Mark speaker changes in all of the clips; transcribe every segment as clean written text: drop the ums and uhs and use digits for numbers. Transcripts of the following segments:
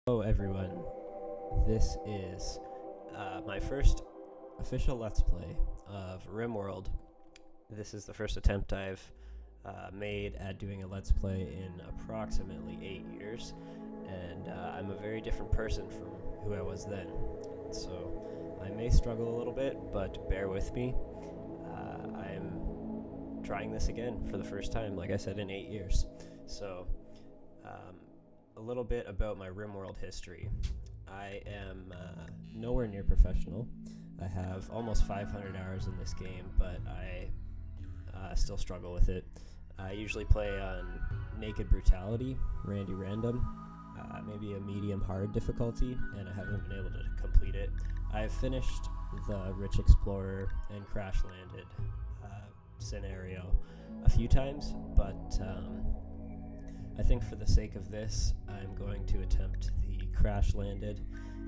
Speaker 1: Hello everyone, this is my first official Let's Play of Rimworld. This is the first attempt I've made at doing a Let's Play in approximately 8 years, and I'm a very different person from who I was then, so I may struggle a little bit, but bear with me. I'm trying this again for the first time, like I said, in 8 years. So a little bit about my Rimworld history. I am nowhere near professional. I have almost 500 hours in this game, but I still struggle with it. I usually play on Naked Brutality, Randy Random, maybe a medium hard difficulty, and I haven't been able to complete it. I've finished the Rich Explorer and Crash Landed scenario a few times, but I think for the sake of this, I'm going to attempt the Crash Landed.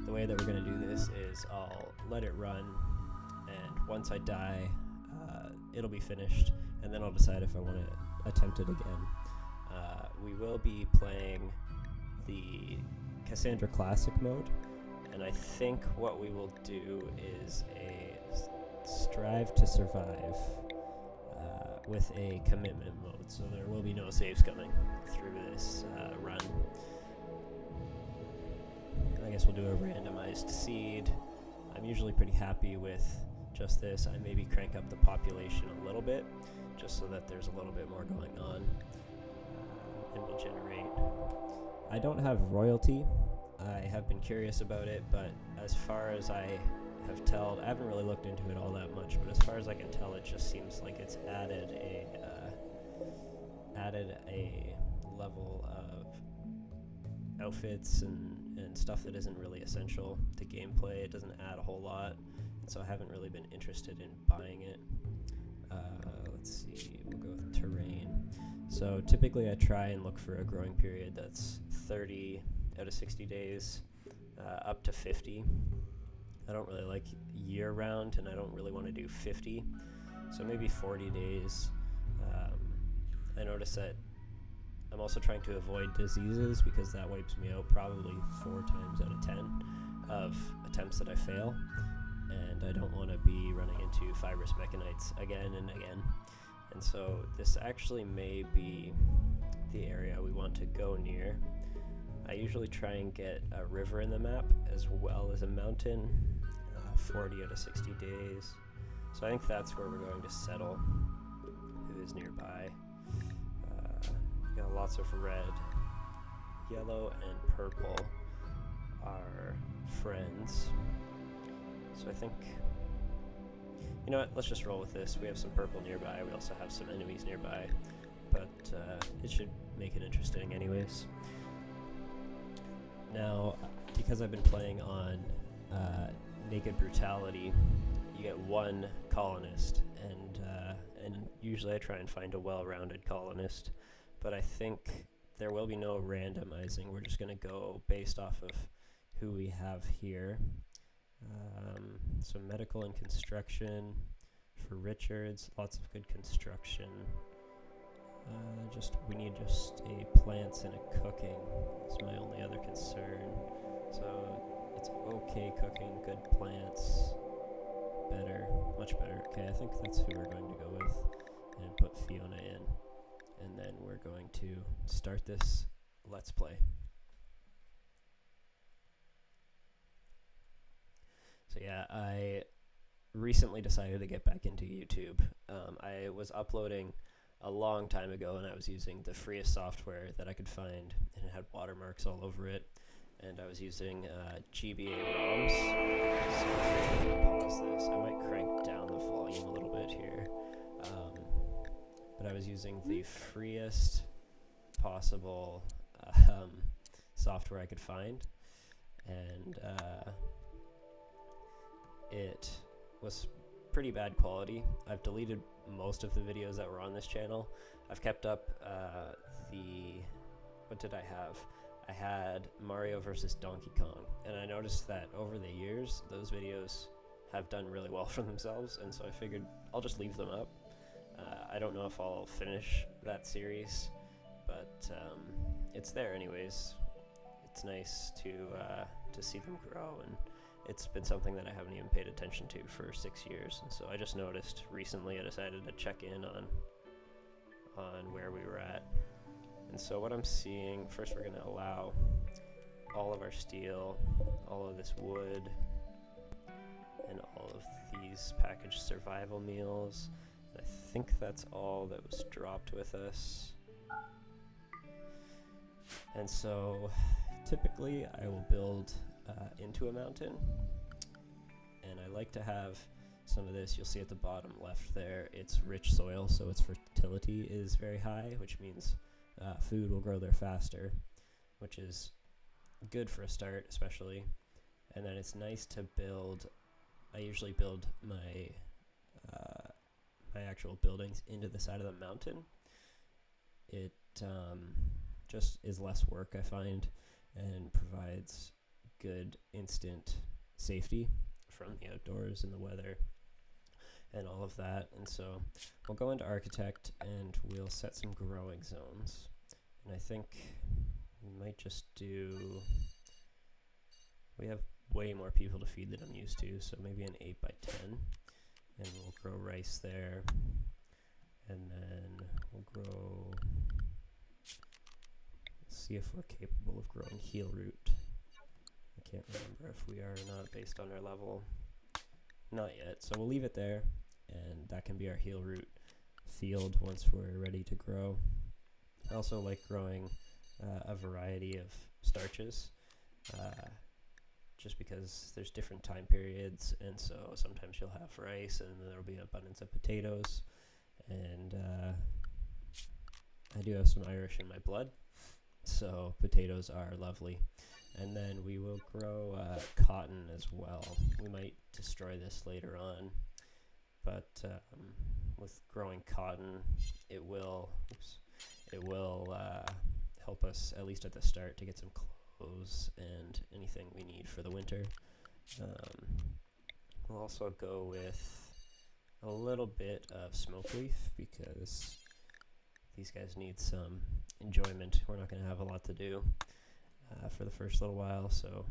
Speaker 1: The way that we're going to do this is I'll let it run, and once I die, it'll be finished, and then I'll decide if I want to attempt it again. We will be playing the Cassandra Classic mode, and I think what we will do is a strive to survive with a commitment mode, so there will be no saves coming through this run. I guess we'll do a randomized seed. I'm usually pretty happy with just this. I maybe crank up the population a little bit, just so that there's a little bit more going on, and we'll generate. I don't have royalty. I have been curious about it, but as far as I have told, I haven't really looked into it all that much, but as far as I can tell, it just seems like it's added a level of outfits and stuff that isn't really essential to gameplay. It doesn't add a whole lot, so I haven't really been interested in buying it. Let's see, we'll go with terrain. So typically I try and look for a growing period that's 30 out of 60 days, up to 50. I don't really like year-round, and I don't really want to do 50, so maybe 40 days. I notice that I'm also trying to avoid diseases, because that wipes me out probably 4 times out of 10 of attempts that I fail, and I don't want to be running into fibrous mechanites again and again. And so this actually may be the area we want to go near. I usually try and get a river in the map as well as a mountain, 40 out of 60 days. So I think that's where we're going to settle, who is nearby. Got lots of red, yellow, and purple are friends. So I think, you know what, let's just roll with this. We have some purple nearby, we also have some enemies nearby, but it should make it interesting anyways. Now, because I've been playing on Naked Brutality, you get one colonist, and usually I try and find a well-rounded colonist, but I think there will be no randomizing. We're just going to go based off of who we have here. So medical and construction for Richards, lots of good construction. We need just a plants and a cooking is my only other concern. So it's okay cooking, good plants, better, much better. Okay, I think that's who we're going to go with, and put Fiona in, and then we're going to start this Let's Play. So yeah, I recently decided to get back into YouTube. I was uploading a long time ago, and I was using the freest software that I could find, and it had watermarks all over it, and I was using GBA ROMs. So I'm going to pause this. I might crank down the volume a little bit here, but I was using the freest possible software I could find, and it was pretty bad quality. I've deleted most of the videos that were on this channel. I've kept up what did I have? I had Mario versus Donkey Kong, and I noticed that over the years those videos have done really well for themselves, and so I figured I'll just leave them up. I don't know if I'll finish that series, but it's there anyways. it's nice to see them grow, and it's been something that I haven't even paid attention to for 6 years. And so I just noticed recently, I decided to check in on where we were at. And so what I'm seeing, first we're going to allow all of our steel, all of this wood, and all of these packaged survival meals. I think that's all that was dropped with us. And so typically I will build into a mountain, and I like to have some of this. You'll see at the bottom left there, it's rich soil, so its fertility is very high, which means food will grow there faster, which is good for a start especially. And then it's nice to build, I usually build my my actual buildings into the side of the mountain. It just is less work, I find, and provides good instant safety from the outdoors and the weather and all of that. And so we'll go into architect and we'll set some growing zones. And I think we might just do, we have way more people to feed than I'm used to, so maybe an 8x10, and we'll grow rice there, and then we'll grow, see if we're capable of growing heel root. I can't remember if we are or not based on our level. Not yet, so we'll leave it there, and that can be our heel root field once we're ready to grow. I also like growing a variety of starches, just because there's different time periods, and so sometimes you'll have rice and there'll be abundance of potatoes, and I do have some Irish in my blood, so potatoes are lovely. And then we will grow cotton as well. We might destroy this later on, but with growing cotton, it will help us, at least at the start, to get some clothes and anything we need for the winter. We'll also go with a little bit of smoke leaf because these guys need some enjoyment. We're not going to have a lot to do for the first little while, so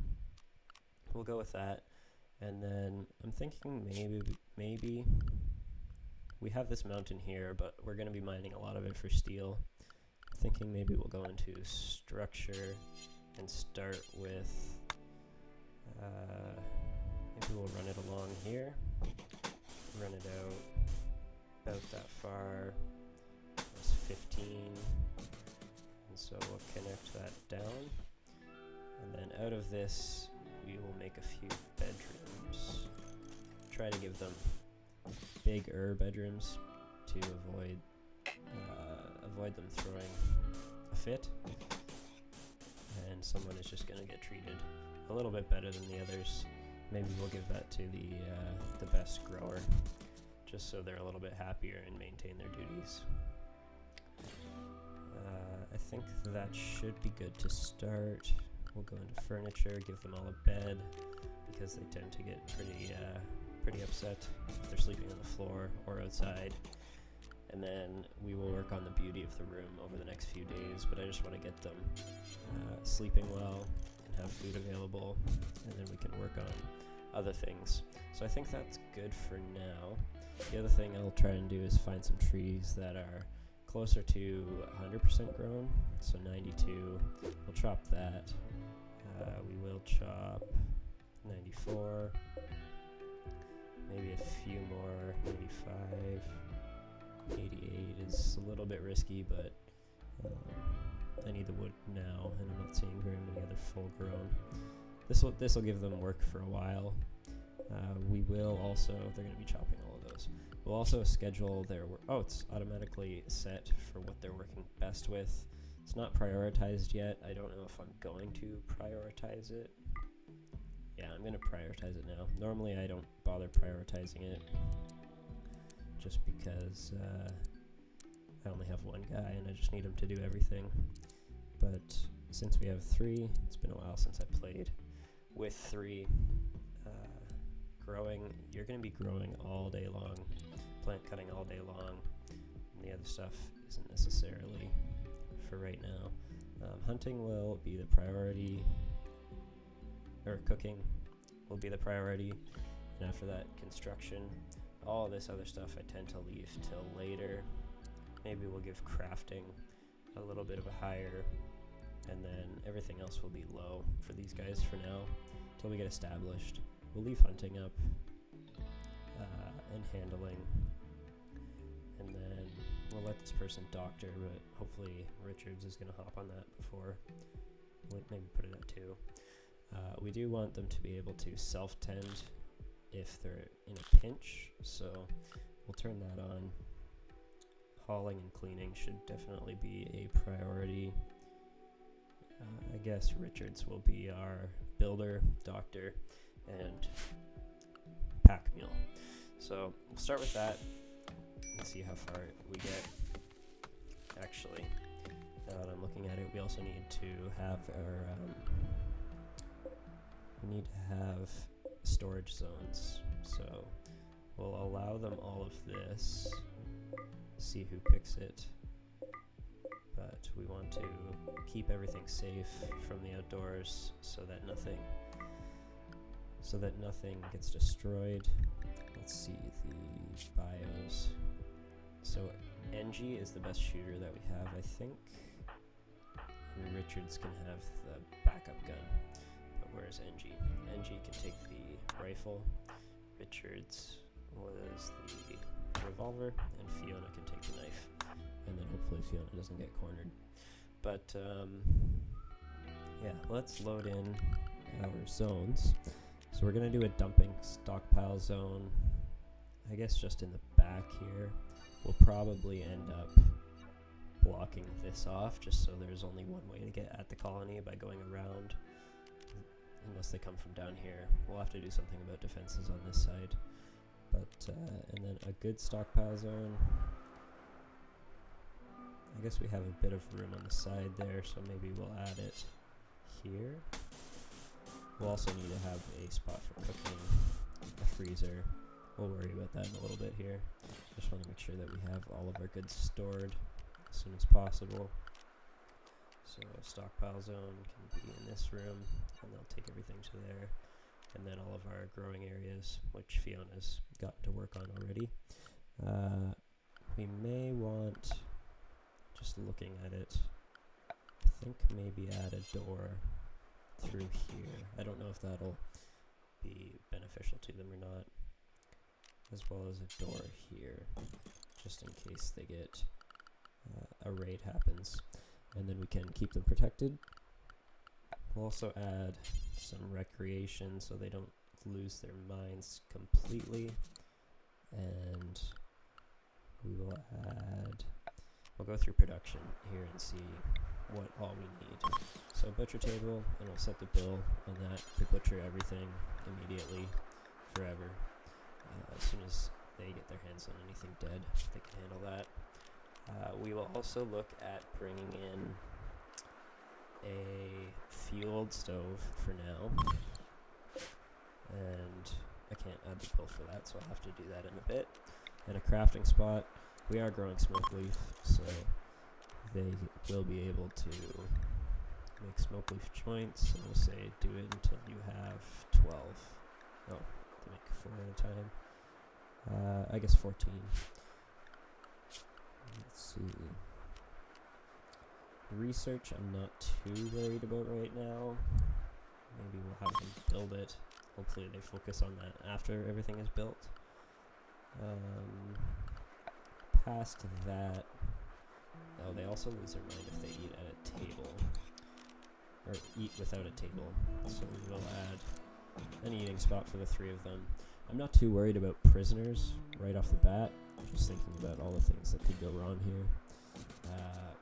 Speaker 1: we'll go with that. And then I'm thinking maybe we have this mountain here, but we're going to be mining a lot of it for steel. I'm thinking maybe we'll go into structure and start with, maybe we'll run it along here, run it out about that far. That's 15, and so we'll connect that down, and then out of this we will make a few bedrooms. Try to give them bigger bedrooms to avoid them throwing a fit, and someone is just going to get treated a little bit better than the others. Maybe we'll give that to the best grower, just so they're a little bit happier and maintain their duties. I think that should be good to start. We'll go into furniture, give them all a bed, because they tend to get pretty upset if they're sleeping on the floor or outside. And then we will work on the beauty of the room over the next few days, but I just want to get them sleeping well and have food available, and then we can work on other things. So I think that's good for now. The other thing I'll try and do is find some trees that are closer to 100% grown, so 92. We'll chop that. We will chop 94, maybe a few more, 95. 88 is a little bit risky, but I need the wood now, and I'm not seeing very many other full grown. This will give them work for a while. We will also, they're going to be chopping all of those. We'll also schedule their work. Oh, it's automatically set for what they're working best with. It's not prioritized yet. I don't know if I'm going to prioritize it. Yeah, I'm going to prioritize it now. Normally I don't bother prioritizing it, just because I only have one guy and I just need him to do everything. But since we have 3, it's been a while since I played with 3. Growing, you're going to be growing all day long, plant cutting all day long, and the other stuff isn't necessarily for right now. Hunting will be the priority, or cooking will be the priority, and after that, construction. All this other stuff I tend to leave till later. Maybe we'll give crafting a little bit of a higher, and then everything else will be low for these guys for now, until we get established. We'll leave hunting up, and handling, and then we'll let this person doctor, but hopefully Richards is going to hop on that before. We'll maybe put it at 2. We do want them to be able to self-tend if they're in a pinch, so we'll turn that on. Hauling and cleaning should definitely be a priority. I guess Richards will be our builder, doctor, and pack mule. So we'll start with that and see how far we get. Actually, now that I'm looking at it, we also need to have our storage zones. So we'll allow them all of this, see who picks it, but we want to keep everything safe from the outdoors so that nothing gets destroyed. Let's see the bios. So NG is the best shooter that we have, I think. And Richards can have the backup gun. But where's NG? NG can take the rifle. Richards was the revolver, and Fiona can take the knife. And then hopefully Fiona doesn't get cornered. But yeah, let's load in our zones. So we're gonna do a dumping stockpile zone, I guess just in the back here. We'll probably end up blocking this off just so there's only one way to get at the colony by going around, unless they come from down here. We'll have to do something about defenses on this side. But and then a good stockpile zone. I guess we have a bit of room on the side there, so maybe we'll add it here. We'll also need to have a spot for cooking, a freezer. We'll worry about that in a little bit here. Just want to make sure that we have all of our goods stored as soon as possible. So a stockpile zone can be in this room, and they'll take everything to there. And then all of our growing areas, which Fiona's gotten to work on already. We may want, just looking at it, I think maybe add a door through here. I don't know if that'll be beneficial to them or not. As well as a door here, just in case they get a raid happens. And then we can keep them protected. We'll also add some recreation so they don't lose their minds completely. And we'll go through production here and see what all we need. So butcher table, and we'll set the bill on that to butcher everything immediately, forever. As soon as they get their hands on anything dead, they can handle that. We will also look at bringing in a fueled stove for now. And I can't add the bill for that, so I'll have to do that in a bit. And a crafting spot. We are growing smoke leaf, so they will be able to make smoke leaf joints. And we'll say do it until you have 12. Oh, they make 4 at a time. I guess 14. Let's see. Research I'm not too worried about right now. Maybe we'll have them build it. Hopefully they focus on that after everything is built. Past that, oh, they also lose their mind if they eat at a table. Or eat without a table. So we will add an eating spot for the 3 of them. I'm not too worried about prisoners right off the bat. I'm just thinking about all the things that could go wrong here.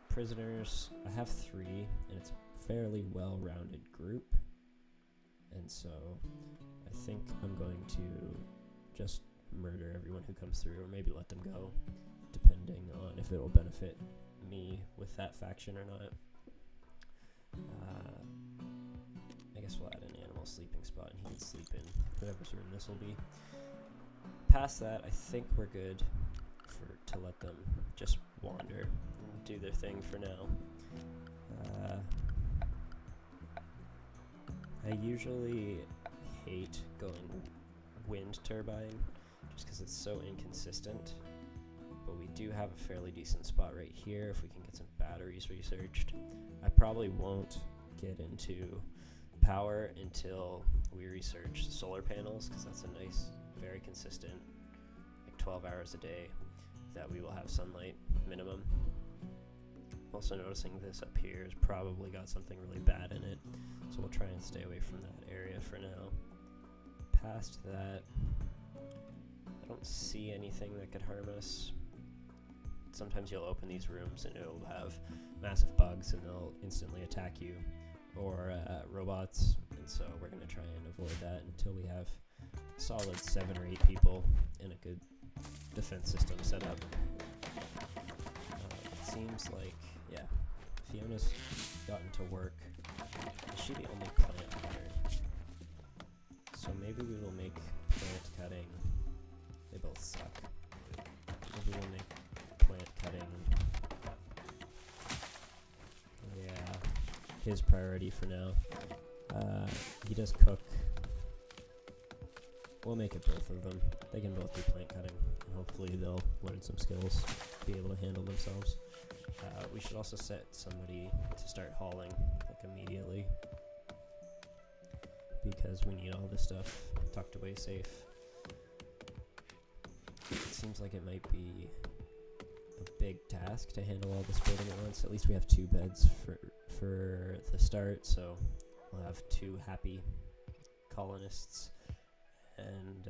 Speaker 1: Prisoners, I have 3, and it's a fairly well-rounded group. And so I think I'm going to just murder everyone who comes through, or maybe let them go, depending on if it will benefit me with that faction or not. I guess we'll add an animal sleeping spot, and he can sleep in whoever's room this will be. Past that, I think we're good to let them just wander and do their thing for now. I usually hate going wind turbine just because it's so inconsistent, but we do have a fairly decent spot right here if we can get some batteries researched. I probably won't get into power until we research solar panels, because that's a nice, very consistent, like 12 hours a day that we will have sunlight minimum. Also noticing this up here has probably got something really bad in it, so we'll try and stay away from that area for now. Past that, I don't see anything that could harm us. Sometimes you'll open these rooms and it'll have massive bugs and they'll instantly attack you, or robots, and so we're going to try and avoid that until we have a solid 7 or 8 people and a good defense system set up. It seems like, yeah, Fiona's gotten to work. Is she the only plant cutter? So maybe we will make plant cutting. They both suck. Maybe we'll make plant cutting. Yeah, his priority for now. He does cook. We'll make it both of them. They can both do plant cutting. And hopefully they'll learn some skills, be able to handle themselves. We should also set somebody to start hauling, like immediately, because we need all this stuff tucked away safe. It seems like it might be a big task to handle all this building at once. At least we have 2 beds for the start, so we'll have 2 happy colonists, and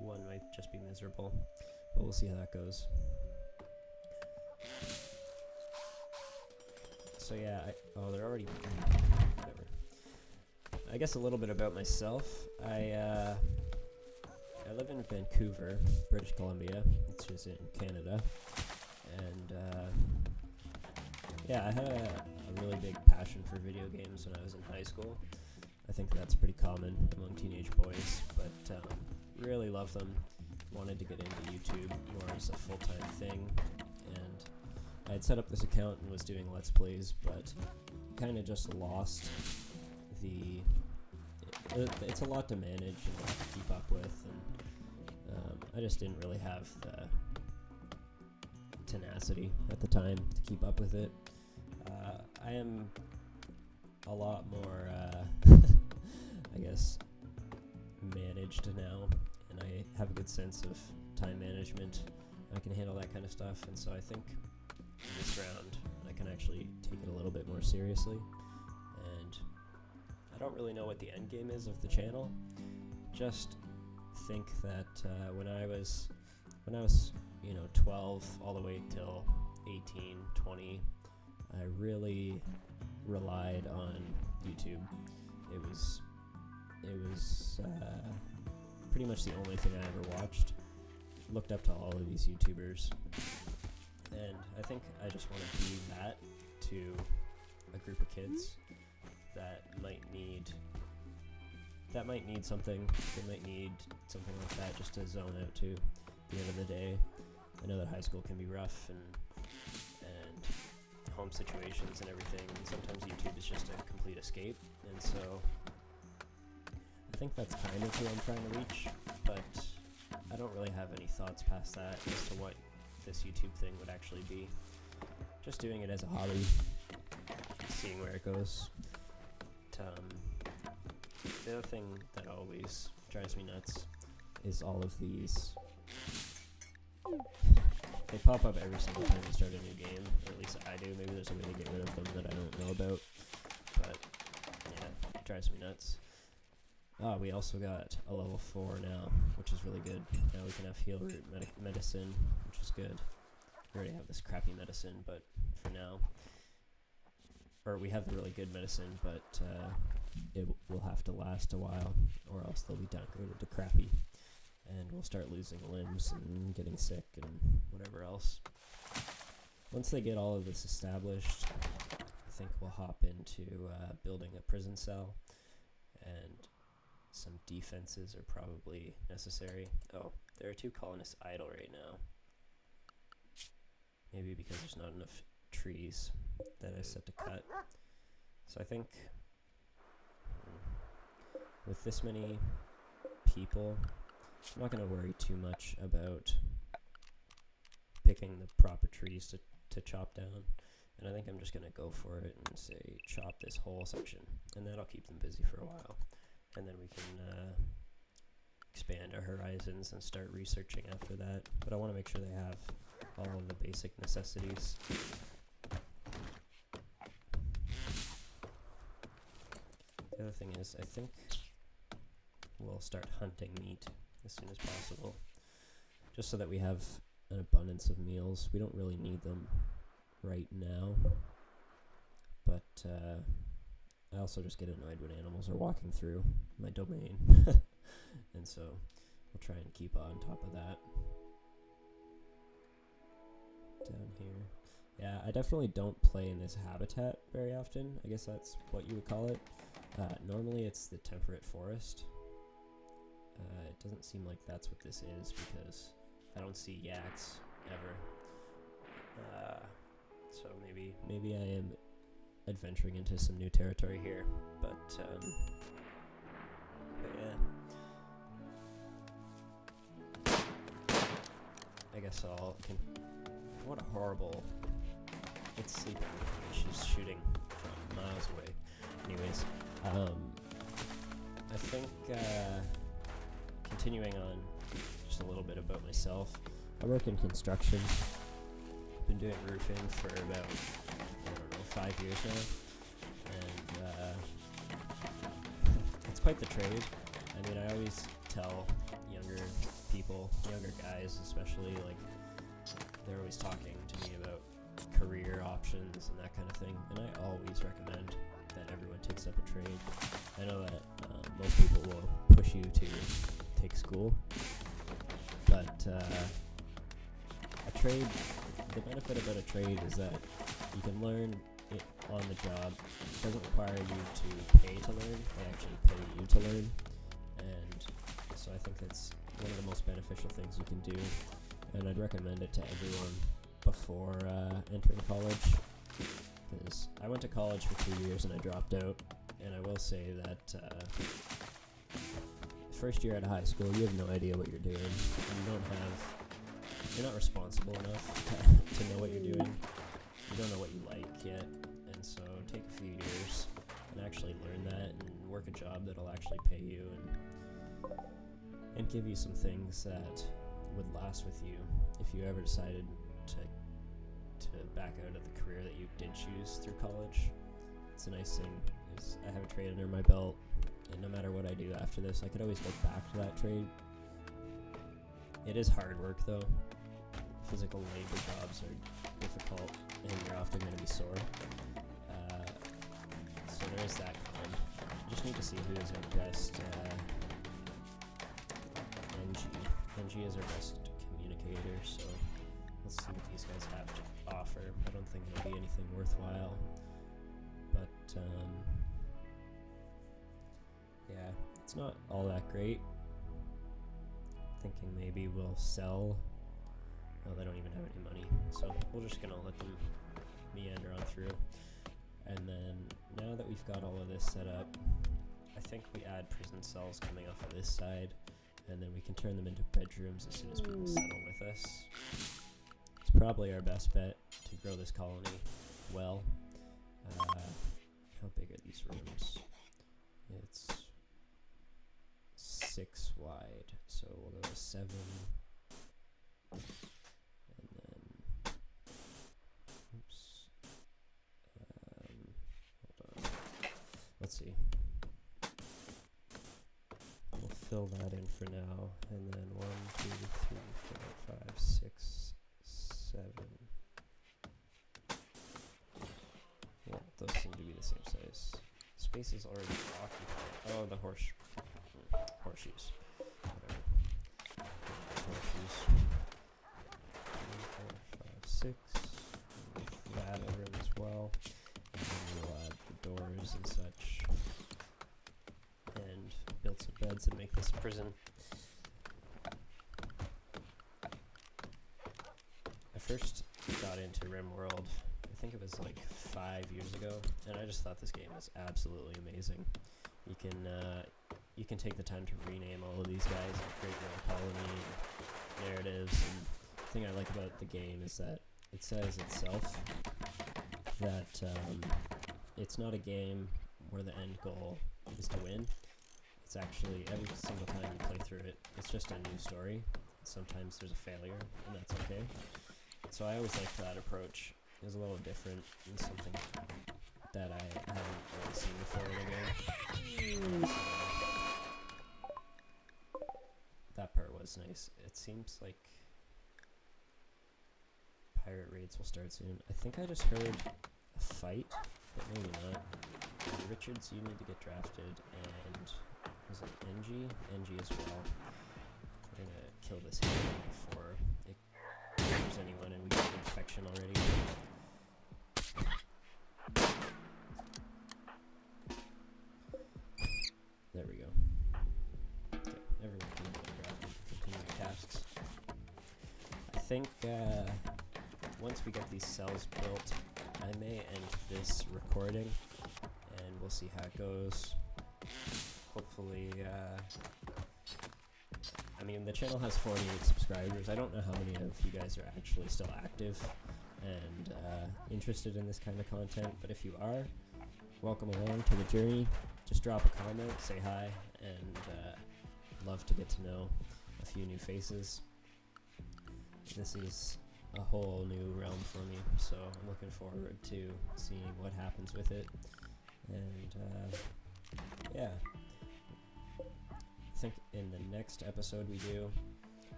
Speaker 1: one might just be miserable, but we'll see how that goes. So yeah, they're already, whatever. I guess a little bit about myself. I live in Vancouver, British Columbia, which is in Canada, and yeah, I had a really big passion for video games when I was in high school. I think that's pretty common among teenage boys, but really loved them. Wanted to get into YouTube more as a full-time thing, and I had set up this account and was doing Let's Plays, but kind of just lost the... It's a lot to manage and a lot to keep up with, and I just didn't really have the tenacity at the time to keep up with it. I am a lot more, I guess, managed now, and I have a good sense of time management. I can handle that kind of stuff, and so I think this round I can actually take it a little bit more seriously. And I don't really know what the end game is of the channel. Just think that when I was 12 all the way till 18, 20, I really relied on YouTube. It was pretty much the only thing I ever watched. Looked up to all of these YouTubers, and I think I just want to be that to a group of kids that might need something. They might need something like that just to zone out to at the end of the day. I know that high school can be rough and home situations and everything, and sometimes YouTube is just a complete escape, and so I think that's kind of who I'm trying to reach, but I don't really have any thoughts past that as to what this YouTube thing would actually be. Just doing it as a hobby, seeing where it goes. The other thing that always drives me nuts is all of these. They pop up every single time you start a new game, or at least I do. Maybe there's a way to get rid of them that I don't know about, but yeah, it drives me nuts. We also got a level 4 now, which is really good. Now we can have heal root medicine, which is good. We already have this crappy medicine, but for now, or we have the really good medicine, but it will have to last a while, or else they'll be downgraded to crappy, and we'll start losing limbs and getting sick and whatever else. Once they get all of this established, I think we'll hop into building a prison cell, and some defenses are probably necessary. Oh, there are 2 colonists idle right now. Maybe because there's not enough trees that I set to cut. So I think with this many people, I'm not going to worry too much about picking the proper trees to chop down. And I think I'm just going to go for it and say chop this whole section. And that'll keep them busy for a while. And then we can expand our horizons and start researching after that. But I want to make sure they have all of the basic necessities. The other thing is, I think we'll start hunting meat as soon as possible, just so that we have an abundance of meals. We don't really need them right now, but I also just get annoyed when animals are walking through my domain, and so we'll try and keep on top of that. Down here. Yeah, I definitely don't play in this habitat very often. I guess that's what you would call it. Normally it's the temperate forest. It doesn't seem like that's what this is because I don't see yaks ever. So maybe I am adventuring into some new territory here. But yeah. I guess what a horrible... It's sleeping. She's shooting from miles away. Anyways, I think continuing on just a little bit about myself. I work in construction. I've been doing roofing for about, 5 years now. And it's quite the trade. I mean, I always tell younger guys especially, like, they're always talking to me about career options and that kind of thing, and I always recommend that everyone takes up a trade. I know that most people will push you to take school, but a trade, the benefit about a trade is that you can learn it on the job. It doesn't require you to pay to learn, they actually pay you to learn, and so I think that's one of the most beneficial things you can do, and I'd recommend it to everyone before entering college, because I went to college for 2 years and I dropped out, and I will say that first year out of high school, you have no idea what you're doing. You're not responsible enough to know what you're doing. You don't know what you like yet, and so take a few years and actually learn that and work a job that'll actually pay you and give you some things that would last with you if you ever decided to back out of the career that you did choose through college. It's a nice thing is I have a trade under my belt, and no matter what I do after this, I could always go back to that trade. It is hard work though. Physical labor jobs are difficult, and you're often going to be sore. So there is that con. You just need to see who is our best NG is our best communicator, so let's see what these guys have to offer. I don't think it'll be anything worthwhile, but yeah, it's not all that great. Thinking maybe we'll sell. Oh, they don't even have any money, so we're just gonna let them meander on through. And then now that we've got all of this set up, I think we add prison cells coming off of this side, and then we can turn them into bedrooms as soon as people settle with us. It's probably our best bet to grow this colony well. How big are these rooms? It's 6 wide, so we'll go to 7. And then, oops. Hold on. Let's see. We'll fill that in for now, and then 1, 2, 3, 4, 5, 6, 7. Yeah, those seem to be the same size. Space is already occupied. Oh, the horseshoes. Whatever. Horseshoes. 3, 4, 5, 6. Move that over in as well. And then we'll add the doors and such. And build some beds and make this a prison. I first got into Rimworld, I think it was like 5 years ago, and I just thought this game was absolutely amazing. You can take the time to rename all of these guys and create your own colony and narratives. And the thing I like about the game is that it says itself that it's not a game where the end goal is to win. It's actually, every single time you play through it, it's just a new story. Sometimes there's a failure, and that's okay. So I always liked that approach. It was a little different and something that I haven't really seen before in a game. That part was nice. It seems like pirate raids will start soon. I think I just heard a fight, but maybe not. Richards, you need to get drafted, and was it NG? NG as well. We're gonna kill this here before it kills anyone and we get an infection already. There we go. Okay, everyone can get drafted. Continue your tasks. I think once we get these cells built, I may end this recording and we'll see how it goes. Hopefully, I mean, the channel has 48 subscribers. I don't know how many of you guys are actually still active and interested in this kind of content, but if you are, welcome along to the journey. Just drop a comment, say hi, and love to get to know a few new faces. This is a whole new realm for me, so I'm looking forward to seeing what happens with it. And yeah, I think in the next episode we do,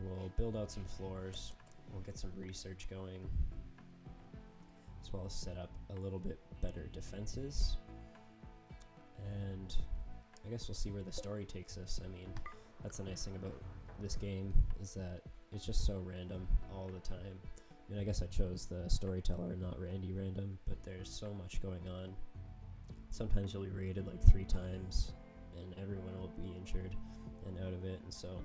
Speaker 1: we'll build out some floors, we'll get some research going, as well as set up a little bit better defenses, and I guess we'll see where the story takes us. I mean, that's the nice thing about this game, is that it's just so random all the time. I mean, I guess I chose the storyteller, not Randy Random, but there's so much going on. Sometimes you'll be raided like 3 times, and everyone will be injured and out of it, and so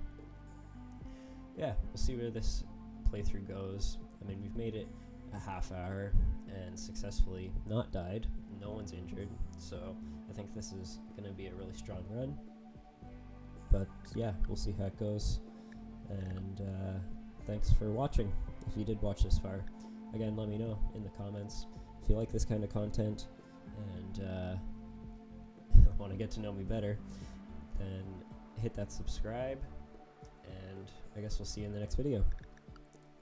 Speaker 1: yeah, we'll see where this playthrough goes. I mean, we've made it a half hour and successfully not died, no one's injured, so I think this is going to be a really strong run. But yeah, we'll see how it goes, and thanks for watching. If you did watch this far, again, let me know in the comments if you like this kind of content and want to get to know me better. Then hit that subscribe, and I guess we'll see you in the next video.